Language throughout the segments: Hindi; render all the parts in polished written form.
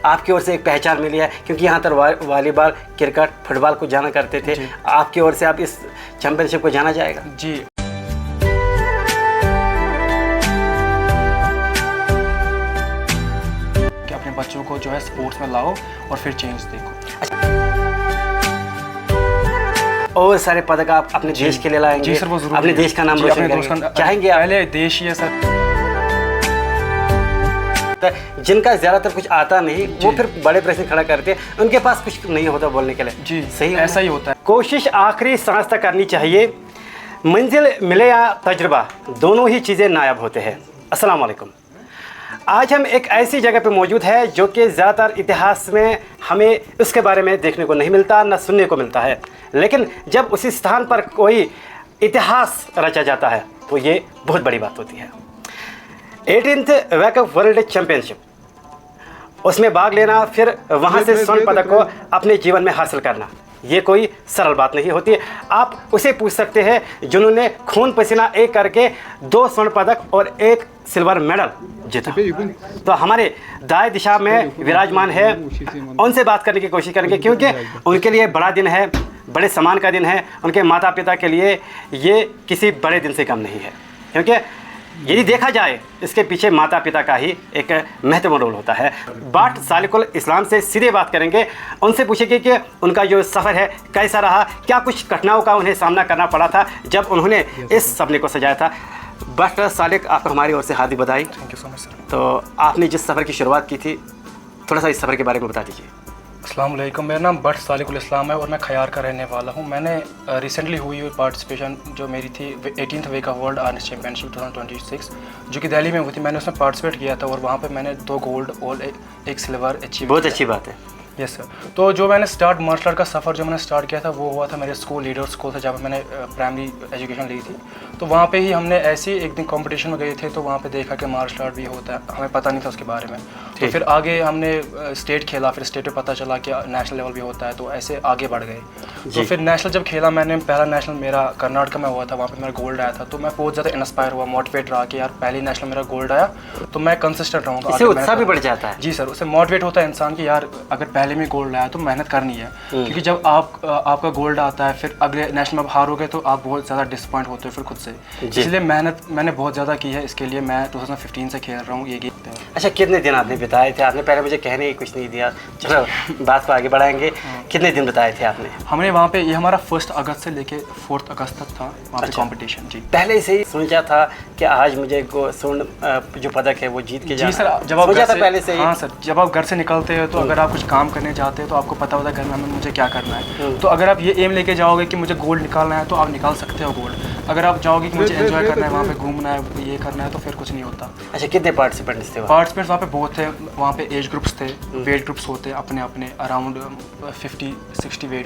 आपकी ओर से एक पहचान मिली है, क्योंकि यहाँ तक वॉलीबॉल, क्रिकेट, फुटबॉल को जाना करते थे, आपकी ओर से आप इस चैम्पियनशिप को जाना जाएगा। जी कि अपने बच्चों को जो है स्पोर्ट्स में लाओ और फिर चेंज देखो। और सारे पदक आप अपने देश के लिए लाएंगे? जी सर, वो जरूर। अपने देश का नाम रोशन करेंगे, चाहेंगे आप? पहले देश ही है सर। जिनका ज़्यादातर कुछ आता नहीं, वो फिर बड़े प्रश्न खड़ा करते हैं, उनके पास कुछ नहीं होता बोलने के लिए। जी सही, ऐसा ही होता है। कोशिश आखिरी सांस तक करनी चाहिए, मंजिल मिले या तजुर्बा, दोनों ही चीज़ें नायाब होते हैं। अस्सलाम वालेकुम। आज हम एक ऐसी जगह पे मौजूद है जो कि ज़्यादातर इतिहास में हमें उसके बारे में देखने को नहीं मिलता, ना सुनने को मिलता है, लेकिन जब उसी स्थान पर कोई इतिहास रचा जाता है तो ये बहुत बड़ी बात होती है। 18th वैकअप वर्ल्ड चैम्पियनशिप, उसमें भाग लेना, फिर वहाँ से स्वर्ण पदक को अपने जीवन में हासिल करना, ये कोई सरल बात नहीं होती है। आप उसे पूछ सकते हैं जिन्होंने खून पसीना एक करके 2 स्वर्ण पदक और 1 सिल्वर मेडल जीता। तो हमारे दाएं दिशा में विराजमान है, उनसे बात करने की कोशिश करेंगे, क्योंकि उनके लिए बड़ा दिन है, बड़े सम्मान का दिन है। उनके माता पिता के लिए ये किसी बड़े दिन से कम नहीं है, क्योंकि यदि देखा जाए इसके पीछे माता पिता का ही एक महत्वपूर्ण रोल होता है। बाट सालिकुल इस्लाम से सीधे बात करेंगे, उनसे पूछेंगे कि उनका जो सफ़र है कैसा रहा, क्या कुछ घटनाओं का उन्हें सामना करना पड़ा था जब उन्होंने इस सपने को सजाया था। बाट सालिक, आपको हमारी ओर से हार्दिक बधाई। Thank you so much sir. तो आपने जिस सफ़र की शुरुआत की थी, थोड़ा सा इस सफ़र के बारे में बता दीजिए। अस्सलाम वालेकुम, मेरा नाम बट सालिकुल इस्लाम है और मैं खयार का रहने वाला हूँ। मैंने रिसेंटली हुई पार्टिसिपेशन जो मेरी थी 18th wake up world artist championship 2026 जो कि दिल्ली में हुई थी, मैंने उसमें पार्टिसिपेट किया था और वहाँ पे मैंने 2 गोल्ड और 1 सिल्वर अचीव। बहुत अच्छी बात है। Yes sir. तो जो मैंने मार्शल आर्ट का सफ़र जो मैंने स्टार्ट किया था वो हुआ था मेरे स्कूल, लीडर स्कूल से, जहाँ पर मैंने प्राइमरी एजुकेशन ली थी। तो वहाँ पे ही हमने ऐसे ही एक दिन कंपटीशन में गए थे, तो वहाँ पे देखा कि मार्शल आर्ट भी होता है, हमें पता नहीं था उसके बारे में। तो फिर आगे हमने स्टेट खेला, फिर स्टेट पे पता चला कि नेशनल लेवल भी होता है, तो ऐसे आगे बढ़ गए। तो फिर नेशनल जब खेला मैंने, पहला नेशनल मेरा कर्नाटक में हुआ था, वहाँ पे मेरा गोल्ड आया था। तो मैं बहुत ज़्यादा इंस्पायर हुआ, मोटिवेट रहा कि यार पहली नेशनल मेरा गोल्ड आया तो मैं कंसिस्टेंट रहूँगा। इससे उत्साह भी बढ़ जाता है। जी सर, उससे मोटिवेट होता है इंसान कि यार अगर पहले में गोल्ड आया तो मेहनत करनी है, क्योंकि जब आपका गोल्ड आता है फिर अगले नेशनल में हारोगे तो आप बहुत ज़्यादा डिसअपॉइंट होते हो फिर खुद से। इसलिए मेहनत मैंने बहुत ज़्यादा की है, इसके लिए मैं 2015 से खेल रहा हूँ ये गेम। अच्छा, कितने दिन आपने बिताए थे? आपने पहले मुझे कहने ही कुछ नहीं दिया, चलो बात को आगे बढ़ाएंगे। कितने दिन बिताए थे आपने? हमने वहाँ पे, ये हमारा 1 अगस्त से लेके 4 अगस्त तक था वहाँ पे कॉम्पिटिशन। जी, पहले से ही सोचा था कि आज मुझे स्वर्ण जो पदक है वो जीत के जाना? जी सर, जब आप सोचा था पहले से ही? हाँ सर, जब आप घर से निकलते हो तो अगर आप कुछ काम करने जाते हो तो आपको पता होता है घर में मुझे क्या करना है। तो अगर आप ये एम लेके जाओगे कि मुझे गोल्ड निकालना है तो आप निकाल सकते हो गोल्ड। अगर आप जाओगे कि मुझे एंजॉय करना है, वहाँ पे घूमना है, ये करना है, तो फिर कुछ नहीं होता। अच्छा, कितने पार्टिसिपेंट्स थे? पार्टिसिपेंट्स वहाँ पे बहुत थे। वहाँ पे एज ग्रुप्स थे, वेट ग्रुप्स होते हैं अपने अपने, around 50-60 weight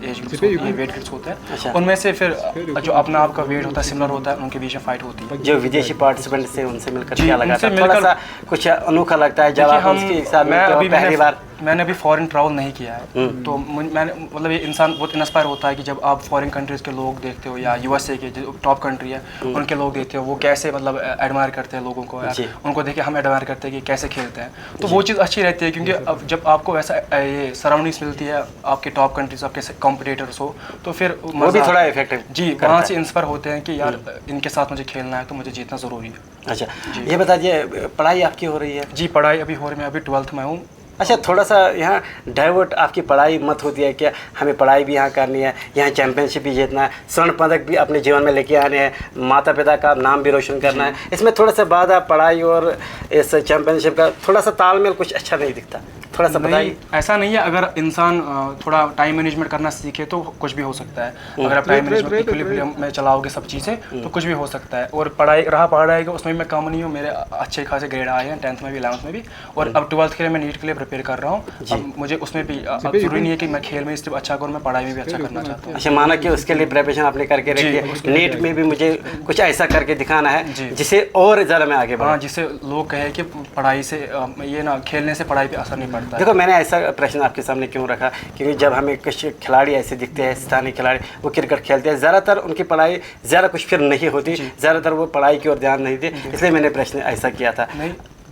age groups weight groups होते हैं। अच्छा। उनमें से फिर जो अपना आपका वेट होता है सिमिलर होता है, उनके बीच में फाइट होती है। जो विदेशी पार्टिसिपेंट्स थे उनसे मिलकर जी, क्या लगा था? उनसे थोड़ा मिलकर सा कुछ अनोखा लगता है जब आप उसके साथ मिलते हो पहली बार। मैंने अभी फॉरेन ट्रैवल नहीं किया है, तो मैंने मतलब ये इंसान बहुत इंस्पायर होता है कि जब आप फॉरेन कंट्रीज़ के लोग देखते हो या USA के जो टॉप कंट्री है उनके लोग देखते हो, वो कैसे मतलब एडमायर करते हैं लोगों को, उनको देख के हम एडमायर करते हैं कि कैसे खेलते हैं। तो वो चीज़ अच्छी रहती है, क्योंकि अब जब आपको ऐसा ये सराउंडिंग्स मिलती है, आपके टॉप कंट्रीज, आपके कॉम्पिटिटर्स हो, तो फिर वो भी थोड़ा इफेक्टिव। जी, वहाँ से इंस्पायर होते हैं कि यार इनके साथ मुझे खेलना है तो मुझे जीतना ज़रूरी है। अच्छा, ये बताइए, पढ़ाई आपकी हो रही है? जी, पढ़ाई अभी हो रही है, मैं अभी 12th में हूँ। अच्छा, थोड़ा सा यहाँ डाइवर्ट आपकी पढ़ाई मत होती है क्या? हमें पढ़ाई भी यहाँ करनी है, यहाँ चैंपियनशिप भी जीतना है, स्वर्ण पदक भी अपने जीवन में लेके आने हैं, माता पिता का नाम भी रोशन करना है, इसमें थोड़ा सा बाधा पढ़ाई और इस चैंपियनशिप का थोड़ा सा तालमेल कुछ अच्छा नहीं दिखता, थोड़ा सा बताइए। ऐसा नहीं है, अगर इंसान थोड़ा टाइम मैनेजमेंट करना सीखे तो कुछ भी हो सकता है। अगर आप टाइम मैनेजमेंट इक्विलिब्रियम में चलाओगे सब चीज़ें तो कुछ भी हो सकता है। और पढ़ाई का उसमें मैं कम नहीं हूँ, मेरे अच्छे खासे ग्रेड आए हैं 10th में भी 11th में भी, और अब 12th के लिए मैं नीट के लिए प्रिपेयर कर रहा हूँ। अब मुझे उसमें भी अब जरूरी नहीं है कि मैं खेल में सिर्फ अच्छा करूँ, मैं पढ़ाई में भी अच्छा करना चाहता हूँ। अच्छा, माना कि उसके लिए प्रिपरेशन आपने करके रखी है, नीट में भी मुझे कुछ ऐसा करके दिखाना है जिसे और ज़्यादा मैं आगे बढ़ाऊँ, जिससे लोग कहें कि पढ़ाई से ये ना, खेलने से पढ़ाई पे असर नहीं पड़ता। देखो, मैंने ऐसा प्रश्न आपके सामने क्यों रखा, क्योंकि जब हमें कुछ खिलाड़ी ऐसे दिखते हैं, स्थानीय खिलाड़ी, वो क्रिकेट खेलते हैं, ज़्यादातर उनकी पढ़ाई ज़्यादा कुछ फिर नहीं होती, ज़्यादातर वो पढ़ाई की ओर ध्यान नहीं देते, इसलिए मैंने प्रश्न ऐसा किया था।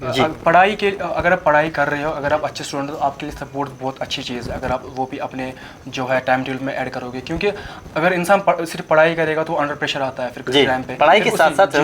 पढ़ाई के, अगर आप पढ़ाई कर रहे हो, अगर आप अच्छे स्टूडेंट हो तो आपके लिए सपोर्ट बहुत अच्छी चीज़ है, अगर आप वो भी अपने जो है टाइम टेबल में ऐड करोगे। क्योंकि अगर इंसान सिर्फ पढ़ाई करेगा तो अंडर प्रेशर आता है फिर किसी टाइम पे, पढ़ाई के साथ साथ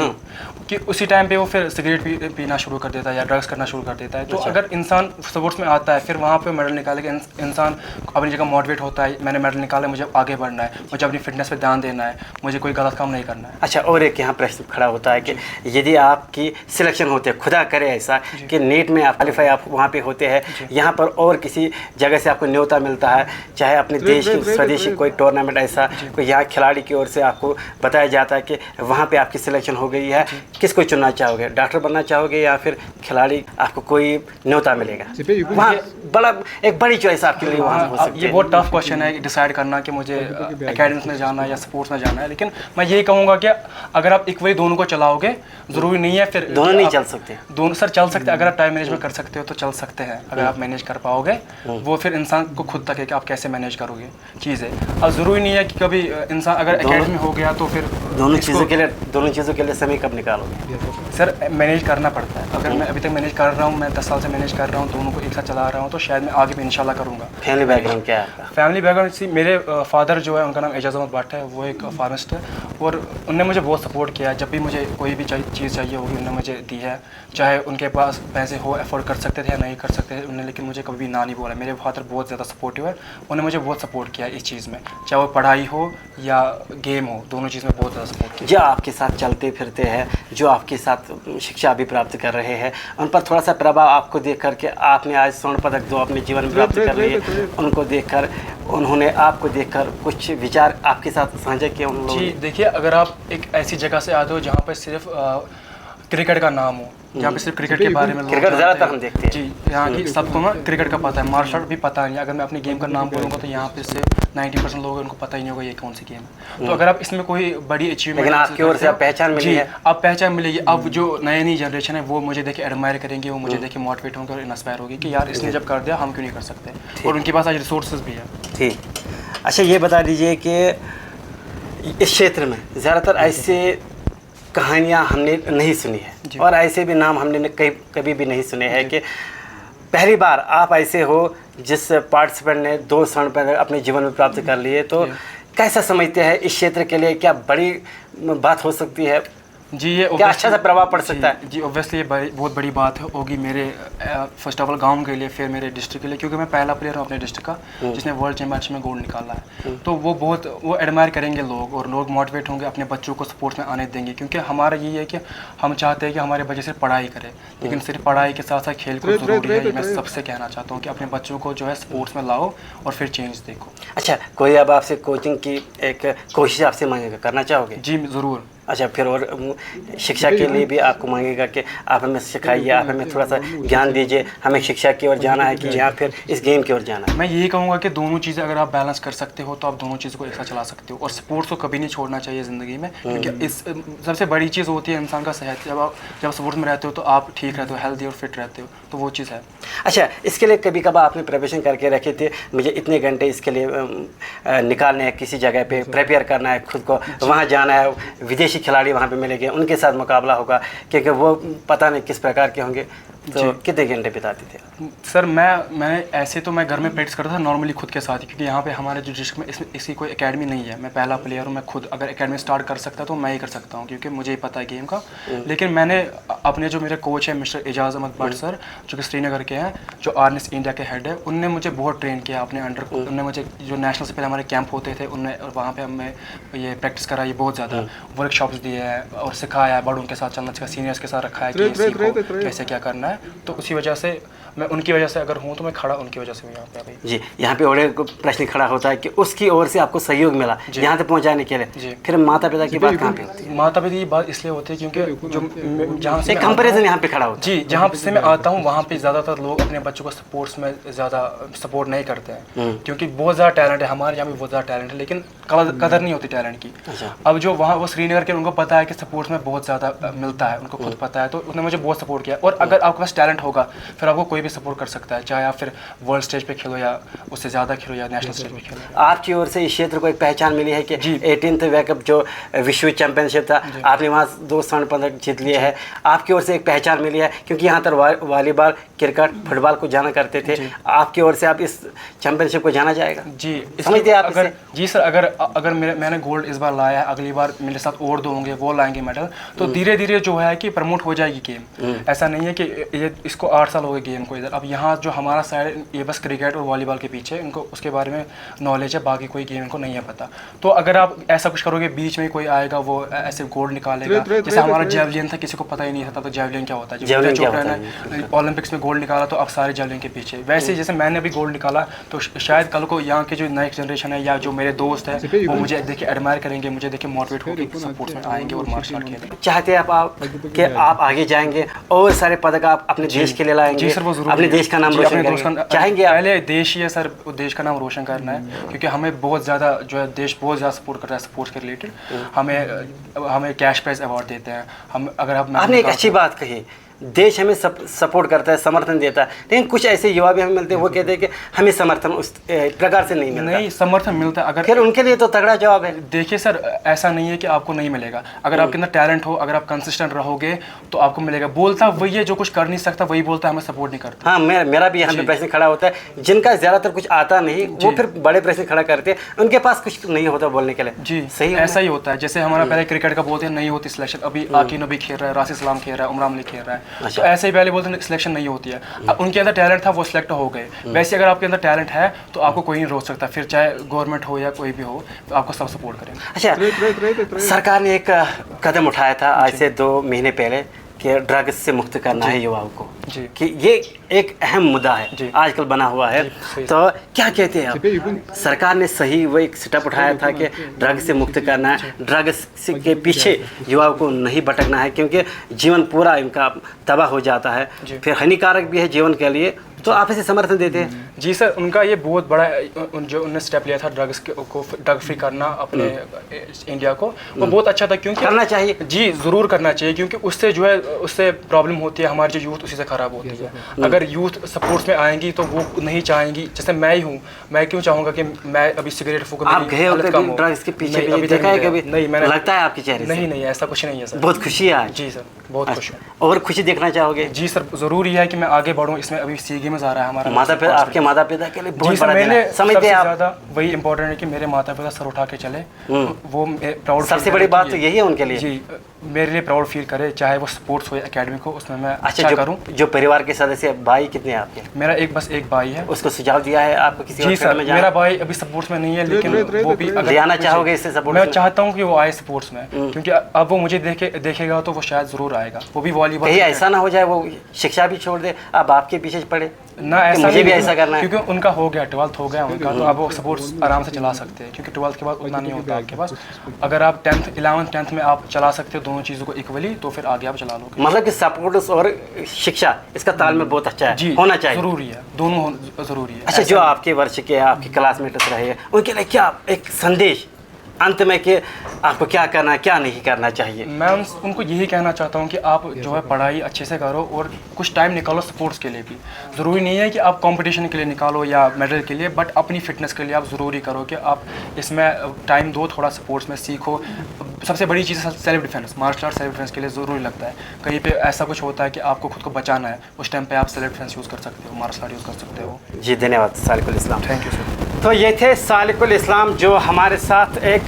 कि उसी टाइम पे वो फिर सिगरेट पीना शुरू कर देता है या ड्रग्स करना शुरू कर देता है। तो अगर इंसान स्पोर्ट्स में आता है फिर वहाँ पे मेडल निकाले के इंसान अपनी जगह मोटिवेट होता है, मैंने मेडल निकाला, मुझे आगे बढ़ना है, मुझे अपनी फिटनेस पे ध्यान देना है, मुझे कोई गलत काम नहीं करना है। अच्छा, और एक यहाँ प्रश्न खड़ा होता है कि यदि आपकी सिलेक्शन होते है, खुदा करे ऐसा कि नीट में आप क्वालिफाई आप वहाँ पे होते हैं, यहाँ पर और किसी जगह से आपको न्योता मिलता है, चाहे अपने देश की स्वदेशी कोई टूर्नामेंट ऐसा कोई यहाँ खिलाड़ी की ओर से आपको बताया जाता है कि वहाँ पे आपकी सिलेक्शन हो गई है, किसको चुनना चाहोगे? डॉक्टर बनना चाहोगे या फिर खिलाड़ी, आपको कोई न्योता मिलेगा? वहाँ बड़ा एक बड़ी चॉइस आपके लिए वहाँ हो सकती है। ये बहुत टफ क्वेश्चन है डिसाइड करना कि मुझे एकेडमिक्स में जाना है या स्पोर्ट्स में जाना है, लेकिन मैं यही कहूँगा कि अगर आप इक्वली दोनों को चलाओगे, ज़रूरी नहीं है फिर दोनों नहीं चल सकते। दोनों सर चल सकते हैं, अगर आप टाइम मैनेजमेंट कर सकते हो तो चल सकते हैं, अगर आप मैनेज कर पाओगे। वो फिर इंसान को खुद तक है कि आप कैसे मैनेज करोगे चीज़ें। अब ज़रूरी नहीं है कि कभी इंसान अगर एकेडमी हो गया तो फिर दोनों चीज़ों के लिए समय कब निकालोगे? सर मैनेज करना पड़ता है। अगर मैं अभी तक मैनेज कर रहा हूँ, मैं 10 साल से मैनेज कर रहा हूँ, दोनों को एक साथ चला रहा हूँ, तो शायद मैं आगे भी इंशाल्लाह करूँगा। फैमिली बैकग्राउंड क्या है आपका? फैमिली बैकग्राउंड सी, मेरे फादर जो है उनका नाम एजाज अहमद भट्ट है, वो एक फार्मिस्ट है और उनने मुझे बहुत सपोर्ट किया है। जब भी मुझे कोई भी चीज़ चाहिए होगी उन्होंने मुझे दी है, चाहे उनके पास पैसे हो, अफोर्ड कर सकते थे या नहीं कर सकते थे उन्होंने, लेकिन मुझे कभी भी ना नहीं बोला। मेरे फादर बहुत ज़्यादा सपोर्टिव है, उन्होंने मुझे बहुत सपोर्ट किया इस चीज़ में, चाहे वो पढ़ाई हो या गेम हो, दोनों चीज़ में बहुत ज़्यादा सपोर्ट किया। जो आपके साथ चलते फिरते हैं, जो आपके साथ शिक्षा भी प्राप्त कर रहे हैं, उन पर थोड़ा सा प्रभाव आपको देख कर के आपने आज स्वर्ण पदक जो अपने जीवन में प्राप्त कर लिए, उनको देखकर, उन्होंने आपको देखकर कुछ विचार आपके साथ साझा किए उन लोगों? जी देखिए, अगर आप एक ऐसी जगह से आते हो जहाँ पर सिर्फ क्रिकेट का नाम हो, जहाँ पे सिर्फ क्रिकेट के बारे में क्रिकेट ज़्यादातर हम देखते हैं जी, यहाँ की सबको ना क्रिकेट का पता है, मार्शल आर्ट भी पता नहीं। अगर मैं अपनी गेम का नाम बोलूँगा तो यहाँ पे से 90% लोग उनको पता ही नहीं होगा ये कौन सी गेम है। तो अगर आप इसमें कोई बड़ी अचीवमेंट, लेकिन आपकी ओर से आप पहचान मिली है, आप पहचान मिलेगी। अब जो नई जनरेशन है वो मुझे देखे एडमायर करेंगे, वो मुझे देखे मोटिवेट होंगे और इंस्पायर होगी कि यार इसने जब कर दिया हम क्यों नहीं कर सकते, और उनके पास आज रिसोर्सेज भी है। ठीक। अच्छा, ये बता दीजिए कि इस क्षेत्र में ज़्यादातर ऐसे कहानियाँ हमने नहीं सुनी है और ऐसे भी नाम हमने कभी भी नहीं सुने हैं कि पहली बार आप ऐसे हो जिस पार्टिसिपेंट ने 2 स्वर्ण पदक अपने जीवन में प्राप्त कर लिए। तो कैसा समझते हैं इस क्षेत्र के लिए, क्या बड़ी बात हो सकती है? जी, ये क्या अच्छा सा प्रभाव पड़ सकता है? जी ऑब्वियसली ये बहुत बड़ी बात होगी मेरे फर्स्ट ऑफ ऑल गांव के लिए, फिर मेरे डिस्ट्रिक्ट के लिए, क्योंकि मैं पहला प्लेयर हूँ अपने डिस्ट्रिक्ट का जिसने वर्ल्ड चैम्पियनशिप में गोल्ड निकाला है। तो वो एडमायर करेंगे लोग, और लोग मोटिवेट होंगे, अपने बच्चों को स्पोर्ट्स में आने देंगे। क्योंकि हमारा ये है कि हम चाहते हैं कि हमारे बच्चे सिर्फ पढ़ाई करें, लेकिन सिर्फ पढ़ाई के साथ साथ खेल कूद ज़रूरी है। मैं सबसे कहना चाहता हूँ कि अपने बच्चों को जो है स्पोर्ट्स में लाओ और फिर चेंज देखो। अच्छा, कोई अब आपसे कोचिंग की एक कोशिश आपसे मांगेगा, करना चाहोगे? जी ज़रूर। अच्छा, फिर और शिक्षा के लिए भी आपको मांगेगा कि आप हमें सिखाइए, आप हमें थोड़ा सा ज्ञान दीजिए, हमें शिक्षा की ओर जाना है कि या फिर इस गेम की ओर जाना है? मैं यही कहूँगा कि दोनों चीज़ें अगर आप बैलेंस कर सकते हो तो आप दोनों चीज़ों को एक साथ चला सकते हो, और स्पोर्ट्स को कभी नहीं छोड़ना चाहिए ज़िंदगी में, क्योंकि इस सबसे बड़ी चीज़ होती है इंसान का सेहत। जब स्पोर्ट्स में रहते हो तो आप ठीक रहते हो, हेल्दी और फिट रहते हो, तो वो चीज़ है। अच्छा, इसके लिए कभी कभार आपने प्रिपरेशन करके रखे थे, मुझे इतने घंटे इसके लिए निकालने हैं, किसी जगह पे प्रिपेयर करना है, खुद को वहाँ जाना है, विदेशी खिलाड़ी वहाँ पे मिलेंगे, उनके साथ मुकाबला होगा, क्योंकि वो पता नहीं किस प्रकार के होंगे, तो कितने घंटे बिताते थे? सर मैं ऐसे तो मैं घर में प्रैक्टिस करता था नॉर्मली खुद के साथ ही, क्योंकि यहाँ पे हमारे जो डिस्ट्रिक्ट में इसकी कोई एकेडमी नहीं है। मैं पहला प्लेयर हूँ, मैं खुद अगर एकेडमी स्टार्ट कर सकता तो मैं ही कर सकता हूँ, क्योंकि मुझे ही पता है गेम का। लेकिन मैंने अपने जो मेरे कोच है मिस्टर एजाज अहमद भट्ट सर, जो कि श्रीनगर के हैं, जो आर्निस इंडिया के हेड है, उनने मुझे बहुत ट्रेन किया अपने अंडर। उनने मुझे जो नेशनल से पहले हमारे कैंप होते थे उनने, और वहाँ पर हमें ये प्रैक्टिस कराई बहुत ज़्यादा, वर्कशॉप्स दिए हैं और सिखाया, बड़ों के साथ चलना सिखाया, सीनियर्स के साथ रखा है कि सीखो कैसे क्या करना है। तो उसी वजह से मैं, उनकी वजह से अगर हूँ तो मैं खड़ा उनकी वजह से हूँ यहाँ पे अभी। जी, यहाँ पे और एक प्रश्न खड़ा होता है कि उसकी ओर से आपको सहयोग मिला यहाँ तक पहुँचाने के लिए, फिर माता पिता की बात कहाँ पे होती है? माता पिता की बात इसलिए होती है क्योंकि जो जहाँ से कंपैरिजन यहाँ पे खड़ा होता है। जी, जहाँ से मैं आता हूँ वहाँ पे ज़्यादातर लोग अपने बच्चों को स्पोर्ट्स में ज़्यादा सपोर्ट नहीं करते हैं, क्योंकि बहुत ज़्यादा टैलेंट है, हमारे यहाँ भी बहुत ज़्यादा टैलेंट है, लेकिन कदर नहीं होती टैलेंट की। अब जो वहाँ वो श्रीनगर के, उनको पता है कि स्पोर्ट्स में बहुत ज़्यादा मिलता है, उनको खुद पता है, तो उन्होंने मुझे बहुत सपोर्ट किया। और अगर आपके पास टैलेंट होगा फिर आपको कोई भी सपोर्ट कर सकता है, चाहे आप फिर वर्ल्ड स्टेज पे खेलो या उससे ज़्यादा खेलो या नेशनल स्टेज पे खेलो। आपकी ओर से इस क्षेत्र को एक पहचान मिली है कि 18th वेकअप जो विश्व चैंपियनशिप था, आपने वहाँ 2 स्वर्ण पदक जीत लिए हैं। आप आपकी ओर से एक पहचान मिली है, क्योंकि यहाँ तक वॉलीबॉल, क्रिकेट, फुटबॉल को जाना करते थे, आपकी ओर से आप इस चैंपियनशिप को जाना जाएगा जी। समझते हैं आप अगर जी सर, अगर मैंने गोल्ड इस बार लाया है, अगली बार मेरे साथ और दो होंगे वो लाएंगे मेडल, तो धीरे धीरे जो है कि प्रमोट हो जाएगी गेम। ऐसा नहीं है कि ये इसको 8 साल हो गए गेम को इधर। अब यहाँ जो हमारा साइड ये बस क्रिकेट और वॉलीबॉल के पीछे, इनको उसके बारे में नॉलेज है, बाकी कोई गेम इनको नहीं है पता। तो अगर आप ऐसा कुछ करोगे, बीच में कोई आएगा वो ऐसे गोल्ड निकालेगा, जैसे हमारा जेवलिन था, किसी को पता ही नहीं था तो जेवलिन क्या होता है। जब चोपड़ा ने ओलंपिक्स में गोल्ड निकाला तो अब सारे जेवलिन के पीछे। वैसे जैसे मैंने अभी गोल्ड निकाला तो शायद कल को यहाँ के जो नेक्स्ट जनरेशन है या जो मेरे दोस्त हैं वो मुझे देख के एडमायर करेंगे, मुझे देख के मोटिवेट होकर स्पोर्ट्स में आएंगे और मार्शल आर्ट खेलेंगे। चाहते हैं आप कि आप आगे जाएंगे और सारे पदक आप अपने देश के लिए लाएंगे? जी सर, वो जरूर अपने देश का नाम रोशन करेंगे, चाहेंगे आप? पहले देश ही है सर, देश का नाम रोशन करना है, क्योंकि हमें बहुत ज़्यादा जो है देश बहुत ज़्यादा सपोर्ट करता है स्पोर्ट्स के रिलेटेड। हमें कैश प्राइज अवार्ड देते हैं हम। अगर आपने एक अच्छी बात कही, देश हमें सपोर्ट करता है, समर्थन देता है, लेकिन कुछ ऐसे युवा भी हमें मिलते हैं वो कहते हैं कि हमें समर्थन उस प्रकार से नहीं मिलता। नहीं, समर्थन मिलता है। अगर फिर उनके लिए तो तगड़ा जवाब है। देखिए सर, ऐसा नहीं है कि आपको नहीं मिलेगा। अगर आपके अंदर टैलेंट हो, अगर आप कंसिस्टेंट रहोगे तो आपको मिलेगा। बोलता वही है जो कुछ कर नहीं सकता, वही बोलता है हमें सपोर्ट नहीं करता। हाँ, मेरा भी यहाँ पे प्रश्न खड़ा होता है, जिनका ज़्यादातर कुछ आता नहीं वो फिर बड़े प्रश्न खड़ा करते हैं, उनके पास कुछ नहीं होता बोलने के लिए। जी सही, ऐसा ही होता है। जैसे हमारा पहले क्रिकेट का बोलते हैं नहीं होती सिलेक्शन, अभी आकिब नबी खेल रहा है, राशिद सलाम खेल रहा है, उमरान मलिक खेल रहा है, तो ऐसे ही पहले बोलते हैं सिलेक्शन नहीं होती है। अब उनके अंदर टैलेंट था, वो सिलेक्ट हो गए। वैसे अगर आपके अंदर टैलेंट है तो आपको कोई नहीं रोक सकता, फिर चाहे गवर्नमेंट हो या कोई भी हो, तो आपको सब सपोर्ट करेंगे। अच्छा, सरकार ने एक कदम उठाया था आज से 2 महीने पहले कि ड्रग्स से मुक्त करना है युवाओं को, कि ये एक अहम मुद्दा है आजकल बना हुआ है। तो क्या कहते हैं आप, सरकार ने सही वो एक स्टेप उठाया था कि ड्रग्स से मुक्त करना है, ड्रग्स के पीछे युवाओं को नहीं भटकना है, क्योंकि जीवन पूरा इनका तबाह हो जाता है, फिर हानिकारक भी है जीवन के लिए, तो आप इसे समर्थन देते हैं? जी सर, उनका ये बहुत बड़ा जो उनने स्टेप लिया था ड्रग्स को ड्रग फ्री करना अपने इंडिया को, वो बहुत अच्छा था। क्योंकि करना चाहिए जी, ज़रूर करना चाहिए, क्योंकि उससे जो है उससे प्रॉब्लम होती है, हमारी जो यूथ उसी से ख़राब होती है। अगर यूथ सपोर्ट्स में आएंगी तो वो नहीं चाहेंगी, जैसे मैं ही हूँ, मैं क्यों चाहूँगा कि मैं अभी सिगरेट फूकूं? आप गए होते ड्रग्स के पीछे भी देखा है कभी? नहीं, मैंने लगता है आपके चेहरे से? नहीं, ऐसा कुछ नहीं है सर। बहुत खुशी है जी सर, बहुत खुश हूँ। और खुशी देखना चाहोगे? जी सर, ज़रूरी है कि मैं आगे बढ़ूँ इसमें। अभी सी गेम्स आ रहा है हमारा, आपके माता पिता के लिए बहुत बड़ा दिन है। समझते हैं आप? ज़्यादा वही इम्पोर्टेंट है कि मेरे माता पिता सर उठा के चले, वो प्राउड, सबसे बड़ी बात तो यही है उनके लिए। जी, मेरे लिए प्राउड फील करे, चाहे वो स्पोर्ट्स हो या एकेडमिक हो, उसमें मैं अच्छा करूं। जो परिवार के सदस्य, भाई कितने हैं आपके? मेरा बस एक भाई है। उसको सुझाव दिया है आपको किसी? जी सर, मेरा भाई अभी स्पोर्ट्स में नहीं है, लेकिन वो भी ले आना चाहोगे इससे सपोर्ट? मैं चाहता हूँ कि वो आए स्पोर्ट्स में, क्योंकि अब वो मुझे देखेगा तो वो शायद ज़रूर आएगा। वो भी वॉलीबॉल, कहीं ऐसा ना हो जाए वो शिक्षा भी छोड़ दे, अब आपके पीछे पड़े ना, ऐसा मुझे भी ऐसा करना है, क्योंकि उनका हो गया 12th हो गया उनका, तो अब वो स्पोर्ट्स आराम से चला सकते हैं, क्योंकि 12th के बाद उतना नहीं होता आपके पास। अगर आप 11th 10th में आप चला सकते हो दोनों चीज़ों को इक्वली, तो फिर आगे आप चला लोगे। मतलब कि सपोर्ट्स और शिक्षा, इसका तालमेल बहुत अच्छा है, होना चाहिए, जरूरी है, दोनों जरूरी है। अच्छा, जो आपके वर्ष के आपके क्लासमेट्स रहे हैं उनके लिए क्या एक संदेश अंत में कि आपको क्या करना है, क्या नहीं करना चाहिए? मैं उनको यही कहना चाहता हूँ कि आप जो है पढ़ाई अच्छे से करो और कुछ टाइम निकालो स्पोर्ट्स के लिए भी। ज़रूरी नहीं है कि आप कंपटीशन के लिए निकालो या मेडल के लिए, बट अपनी फिटनेस के लिए आप ज़रूरी करो कि आप इसमें टाइम दो, थोड़ा स्पोर्ट्स में सीखो। सबसे बड़ी चीज़ है self defence, martial art self defence के लिए ज़रूरी लगता है। कहीं पे ऐसा कुछ होता है कि आपको खुद को बचाना है, उस टाइम पे आप सेल्फ डिफेंस यूज़ कर सकते हो, मार्शल आर्ट यूज़ कर सकते हो। जी, धन्यवाद Salikul Islam. Thank you sir. तो ये थे सालिकुल इस्लाम, जो हमारे साथ एक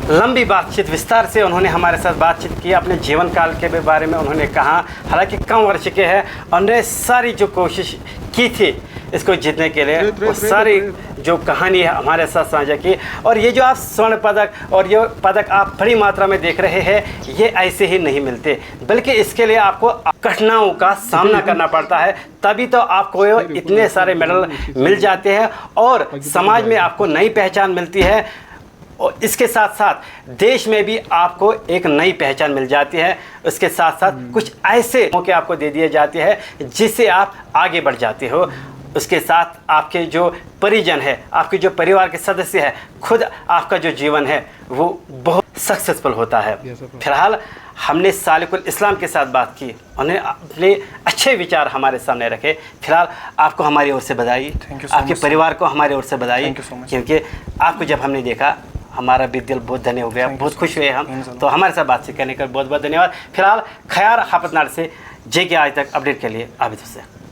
लंबी बातचीत विस्तार से उन्होंने हमारे साथ बातचीत की, अपने जीवन काल के बारे में उन्होंने कहा। हालांकि कम वर्ष के हैं, उन्होंने सारी जो कोशिश की थी इसको जीतने के लिए, वो सारी जो कहानी है हमारे साथ साझा की। और ये जो आप स्वर्ण पदक और ये पदक आप बड़ी मात्रा में देख रहे हैं, ये ऐसे ही नहीं मिलते, बल्कि इसके लिए आपको कठिनाइयों का सामना करना पड़ता है, तभी तो आपको इतने सारे मेडल मिल जाते हैं और समाज में आपको नई पहचान मिलती है। और इसके साथ साथ देश में भी आपको एक नई पहचान मिल जाती है। उसके साथ साथ कुछ ऐसे मौके आपको दे दिए जाते हैं जिससे आप आगे बढ़ जाते हो। उसके साथ आपके जो परिजन है, आपके जो परिवार के सदस्य है, खुद आपका जो जीवन है वो बहुत सक्सेसफुल होता है। फिलहाल हमने सालिकुल इस्लाम के साथ बात की, उन्हें अपने अच्छे विचार हमारे सामने रखे। फिलहाल आपको हमारी ओर से बधाई, आपके परिवार को हमारी ओर से बधाई, क्योंकि आपको जब हमने देखा हमारा भी दिल बहुत धन्य हो गया, बहुत खुश हुए हम। इंशाल्लाह। तो हमारे साथ बातचीत करने का बहुत बहुत धन्यवाद। फिलहाल खैर हाफत नाड़ से जे के आज तक अपडेट के लिए आबिद हुसैन।